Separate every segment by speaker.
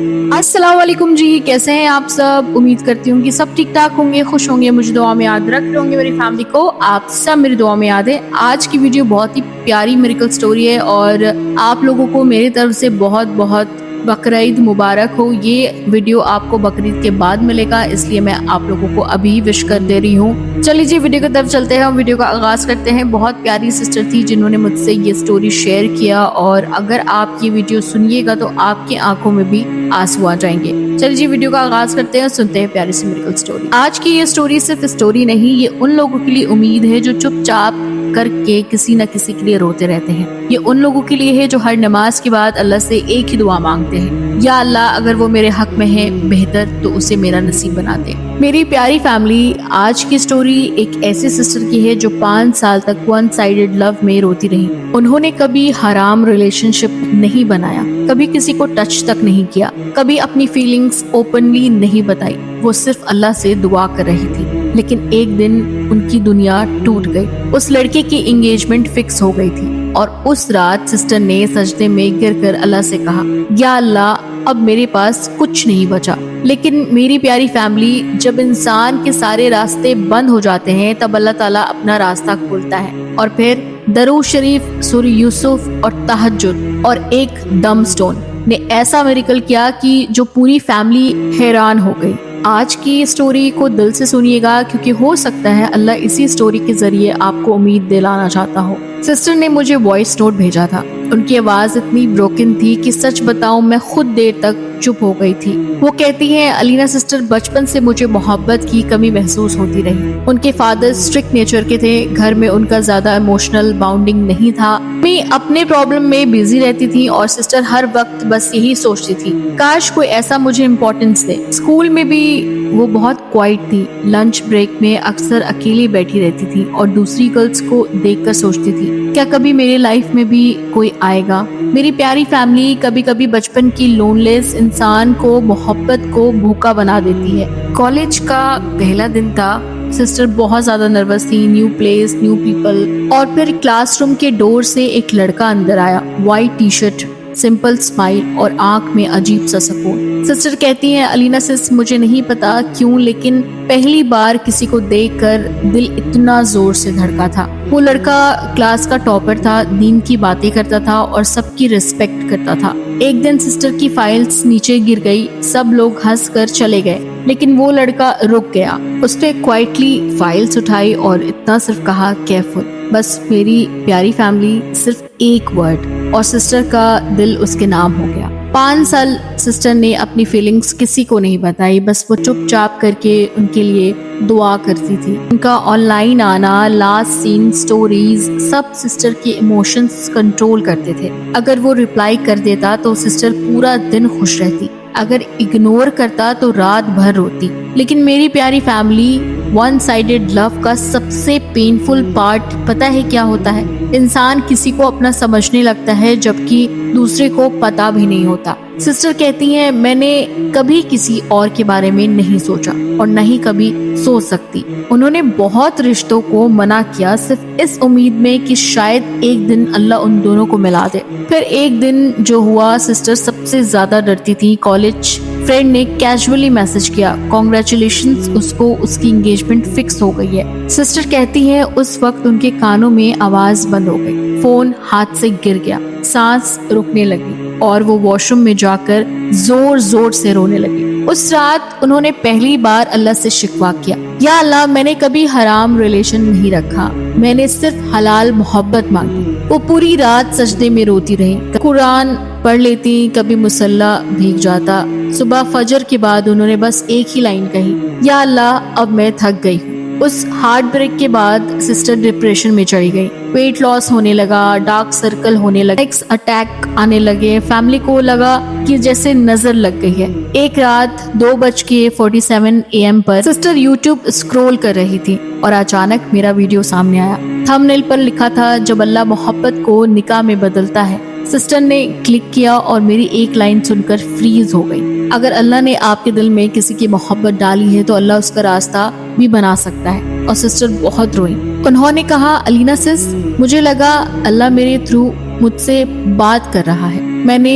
Speaker 1: अस्सलाम वालेकुम जी, कैसे हैं आप सब। उम्मीद करती हूँ कि सब ठीक ठाक होंगे, खुश होंगे, मुझे दुआ में याद रख रहे होंगे। मेरी फैमिली को आप सब मेरी दुआ में याद है। आज की वीडियो बहुत ही प्यारी मिरेकल स्टोरी है और आप लोगों को मेरी तरफ से बहुत बहुत बकरीद मुबारक हो। ये वीडियो आपको बकरीद के बाद मिलेगा, इसलिए मैं आप लोगों को अभी विश कर दे रही हूँ। चलिए जी, वीडियो की तरफ चलते हैं। वीडियो का आगाज करते हैं। बहुत प्यारी सिस्टर थी जिन्होंने मुझसे ये स्टोरी शेयर किया और अगर आप ये वीडियो सुनिएगा तो आपकी आंखों में भी आंसू आ जाएंगे। चलिए जी, वीडियो का आगाज करते हैं, सुनते हैं प्यारी सी मिरेकल स्टोरी। आज की ये स्टोरी सिर्फ स्टोरी नहीं, ये उन लोगों के लिए उम्मीद है जो चुपचाप करके किसी न किसी के लिए रोते रहते हैं। ये उन लोगों के लिए है जो हर नमाज के बाद अल्लाह से एक ही दुआ मांगते हैं, या अल्लाह अगर वो मेरे हक में है बेहतर तो उसे मेरा नसीब बना दे। मेरी प्यारी फैमिली, आज की स्टोरी एक ऐसे सिस्टर की है जो 5 साल तक वन साइडेड लव में रोती रही। उन्होंने कभी हराम रिलेशनशिप नहीं बनाया, कभी किसी को टच तक नहीं किया, कभी अपनी फीलिंग्स ओपनली नहीं बताई। वो सिर्फ अल्लाह से दुआ कर रही थी। लेकिन एक दिन उनकी दुनिया टूट गई। उस लड़के की एंगेजमेंट फिक्स हो गई थी और उस रात सिस्टर ने सजदे में गिरकर अल्लाह से कहा, या अल्लाह अब मेरे पास कुछ नहीं बचा। लेकिन मेरी प्यारी फैमिली, जब इंसान के सारे रास्ते बंद हो जाते हैं तब अल्लाह ताला अपना रास्ता खोलता है और फिर दरूद शरीफ, सूरह यूसुफ और तहज्जुद और एक दम स्टोन ने ऐसा मिरेकल किया कि जो पूरी फैमिली हैरान हो गई। आज की स्टोरी को दिल से सुनिएगा क्योंकि हो सकता है अल्लाह इसी स्टोरी के जरिए आपको उम्मीद दिलाना चाहता हो। सिस्टर ने मुझे वॉइस नोट भेजा था। उनकी आवाज इतनी ब्रोकन थी कि सच बताऊं मैं खुद देर तक चुप हो गई थी। वो कहती हैं, अलीना सिस्टर, बचपन से मुझे मोहब्बत की कमी महसूस होती रही। उनके फादर स्ट्रिक्ट नेचर के थे, घर में उनका ज्यादा इमोशनल बाउंडिंग नहीं था। मैं अपने प्रॉब्लम में बिजी रहती थी और सिस्टर हर वक्त बस यही सोचती थी, काश कोई ऐसा मुझे इम्पोर्टेंस दे। स्कूल में भी वो बहुत क्वाइट थी। लंच ब्रेक में अक्सर अकेली बैठी रहती थी और दूसरी गर्ल्स को देखकर सोचती थी, क्या कभी मेरी लाइफ में भी कोई आएगा। मेरी प्यारी फैमिली, कभी कभी बचपन की लोनलेस इंसान को मोहब्बत को भूखा बना देती है। कॉलेज का पहला दिन था। सिस्टर बहुत ज्यादा नर्वस थी। New place, new people. और फिर क्लासरूम के डोर से एक लड़का अंदर आया। White T shirt, simple smile और आंख में अजीब सा सुकून। सिस्टर कहती हैं, अलीना सिस, मुझे नहीं पता क्यों लेकिन पहली बार किसी को देखकर दिल इतना जोर से धड़का था। वो लड़का क्लास का टॉपर था, दीन की बातें करता था और सबकी रिस्पेक्ट करता था। एक दिन सिस्टर की फाइल्स नीचे गिर गई। सब लोग हंस कर चले गए लेकिन वो लड़का रुक गया। उसने क्वाइटली फाइल्स उठाई और इतना सिर्फ कहा, केयरफुल। बस मेरी प्यारी फैमिली, सिर्फ एक वर्ड और सिस्टर का दिल उसके नाम हो गया। 5 साल सिस्टर ने अपनी फीलिंग्स किसी को नहीं बताई, बस वो चुपचाप करके उनके लिए दुआ करती थी। उनका ऑनलाइन आना, लास्ट सीन, स्टोरीज, सब सिस्टर के इमोशंस कंट्रोल करते थे। अगर वो रिप्लाई कर देता तो सिस्टर पूरा दिन खुश रहती, अगर इग्नोर करता तो रात भर रोती। लेकिन मेरी प्यारी फैमिली, वन साइडेड लव का सबसे पेनफुल पार्ट पता है क्या होता है? इंसान किसी को अपना समझने लगता है जबकि दूसरे को पता भी नहीं होता। सिस्टर कहती हैं, मैंने कभी किसी और के बारे में नहीं सोचा और न ही कभी सोच सकती। उन्होंने बहुत रिश्तों को मना किया सिर्फ इस उम्मीद में कि शायद एक दिन अल्लाह उन दोनों को मिला दे। फिर एक दिन जो हुआ, सिस्टर सबसे ज्यादा डरती थी। कॉलेज फ्रेंड ने कैजुअली मैसेज किया, कॉन्ग्रेचुलेशंस, उसको उसकी एंगेजमेंट फिक्स हो गई है। सिस्टर कहती है, उस वक्त उनके कानों में आवाज बंद हो गई, फोन हाथ से गिर गया, सांस रुकने लगी और वो वॉशरूम में जाकर जोर जोर से रोने लगी। उस रात उन्होंने पहली बार अल्लाह से शिकवा किया, या अल्लाह, मैंने कभी हराम रिलेशन नहीं रखा, मैंने सिर्फ हलाल मोहब्बत मांगी। वो पूरी रात सजदे में रोती रही, कुरान पढ़ लेती, कभी मुसल्ला भीग जाता। सुबह फजर के बाद उन्होंने बस एक ही लाइन कही, या अल्लाह, अब मैं थक गई हूँ। उस हार्ट ब्रेक के बाद सिस्टर डिप्रेशन में चली गई। वेट लॉस होने लगा, डार्क सर्कल होने लगा, अटैक आने लगे। फैमिली को लगा कि जैसे नजर लग गई है। एक रात 2:47 AM पर सिस्टर यूट्यूब स्क्रॉल कर रही थी और अचानक मेरा वीडियो सामने आया। थंबनेल पर लिखा था, जब अल्लाह मोहब्बत को निकाह में बदलता है। सिस्टर ने क्लिक किया और मेरी एक लाइन सुनकर फ्रीज हो गई। अगर अल्लाह ने आपके दिल में किसी की मोहब्बत डाली है तो अल्लाह उसका रास्ता भी बना सकता है। और सिस्टर बहुत रोई। उन्होंने कहा, अलीना सिस, मुझे लगा अल्लाह मेरे थ्रू मुझसे बात कर रहा है। मैंने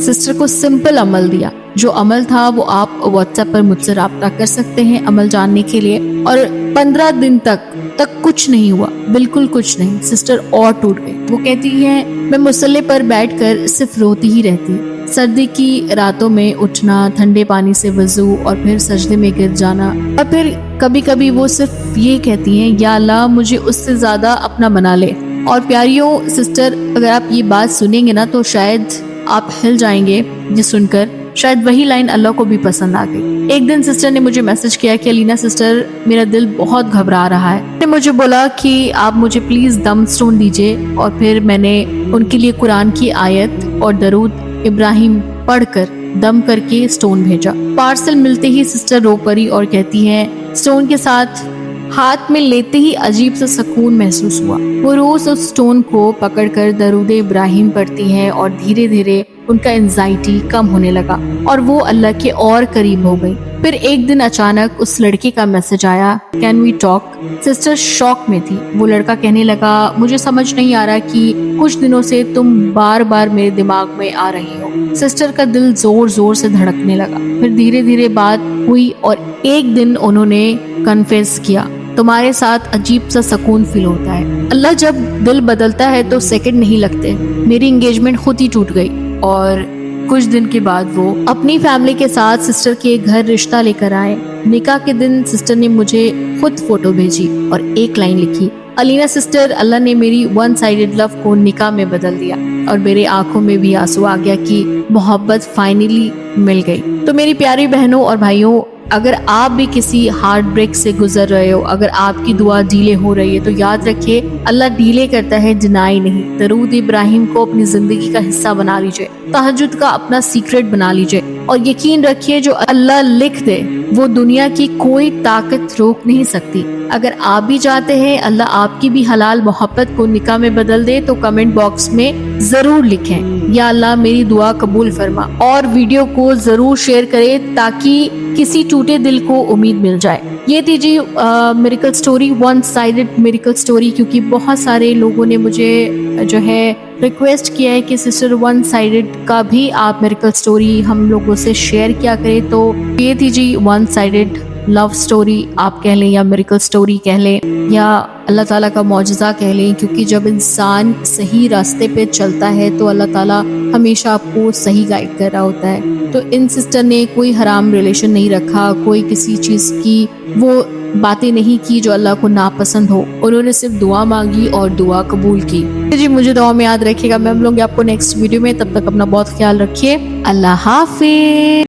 Speaker 1: सिस्टर को सिंपल अमल दिया, जो अमल था वो आप व्हाट्सएप पर मुझसे रब्ता कर सकते हैं अमल जानने के लिए। और 15 दिन तक कुछ नहीं हुआ, बिल्कुल कुछ नहीं। सिस्टर और टूट गई। वो कहती है मैं मुसल्ले पर बैठकर सिर्फ रोती ही रहती। सर्दी की रातों में उठना, ठंडे पानी से वजू और फिर सजदे में गिर जाना। और फिर कभी कभी वो सिर्फ ये कहती हैं या अल्लाह मुझे उससे ज्यादा अपना बना ले। और प्यारियों सिस्टर, अगर आप ये बात सुनेंगे ना तो शायद आप हिल जाएंगे ये सुनकर। शायद वही लाइन अल्लाह को भी पसंद आ गई। एक दिन सिस्टर ने मुझे मैसेज किया कि अलीना सिस्टर, मेरा दिल बहुत घबरा रहा है। उन्होंने मुझे बोला कि आप मुझे प्लीज दम स्टोन दीजिए। और फिर मैंने उनके लिए कुरान की आयत और दरूद इब्राहिम पढ़कर दम करके स्टोन भेजा। पार्सल मिलते ही सिस्टर रो पड़ी और कहती है स्टोन के साथ हाथ में लेते ही अजीब सा सुकून महसूस हुआ। वो रोज उस स्टोन को पकड़कर दरूद इब्राहिम पढ़ती हैं और धीरे धीरे उनका एंजाइटी कम होने लगा और वो अल्लाह के और करीब हो गई। फिर एक दिन अचानक उस लड़के का मैसेज आया, can we talk. Sister shock में थी। वो लड़का कहने लगा, मुझे समझ नहीं आ रहा कि कुछ दिनों से तुम बार बार मेरे दिमाग में आ रही हो। सिस्टर का दिल जोर जोर से धड़कने लगा। फिर धीरे धीरे बात हुई और एक दिन उन्होंने कन्फेस किया, तुम्हारे साथ अजीब सा सुकून फील होता है। अल्लाह जब दिल बदलता है तो सेकंड नहीं लगते। मेरी एंगेजमेंट खुद ही टूट गई और कुछ दिन के बाद वो अपनी फैमिली के साथ सिस्टर के घर रिश्ता लेकर आए। निकाह के दिन सिस्टर ने मुझे खुद फोटो भेजी और एक लाइन लिखी, अलीना सिस्टर, अल्लाह ने मेरी वन साइडेड लव को निकाह में बदल दिया। और मेरे आंखों में भी आंसू आ गया कि मोहब्बत फाइनली मिल गई। तो मेरी प्यारी बहनों और भाइयों, अगर आप भी किसी हार्ट ब्रेक से गुजर रहे हो, अगर आपकी दुआ डीले हो रही है तो याद रखिए अल्लाह डीले करता है, डिनाई नहीं। दरूद इब्राहिम को अपनी जिंदगी का हिस्सा बना लीजिए, तहज्जुद का अपना सीक्रेट बना लीजिए और यकीन रखिए जो अल्लाह लिख दे वो दुनिया की कोई ताकत रोक नहीं सकती। अगर आप भी चाहते हैं अल्लाह आपकी भी हलाल मोहब्बत को निकाह में बदल दे तो कमेंट बॉक्स में जरूर लिखें, या अल्लाह मेरी दुआ कबूल फरमा। और वीडियो को जरूर शेयर करें ताकि किसी टूटे दिल को उम्मीद मिल जाए। ये थी जी miracle story, one sided miracle story, क्योंकि बहुत सारे लोगों ने मुझे जो है रिक्वेस्ट किया है कि सिस्टर वन साइडेड का भी आप मिरेकल स्टोरी हम लोगों से शेयर किया करें। तो ये थी जी वन साइडेड लव स्टोरी आप कह लें या मिरेकल स्टोरी कह लें या अल्लाह ताला का मौजज़ा कह लें, क्योंकि जब इंसान सही रास्ते पे चलता है तो अल्लाह ताला हमेशा आपको सही गाइड कर रहा होता है। तो इन सिस्टर ने कोई हराम रिलेशन नहीं रखा, कोई किसी चीज़ की वो बातें नहीं की जो अल्लाह को नापसंद हो। उन्होंने सिर्फ दुआ मांगी और दुआ कबूल की। जी मुझे दुआ में याद रखिएगा। मैं मिलूंगी आपको नेक्स्ट वीडियो में, तब तक अपना बहुत ख्याल रखिए। अल्लाह हाफिज।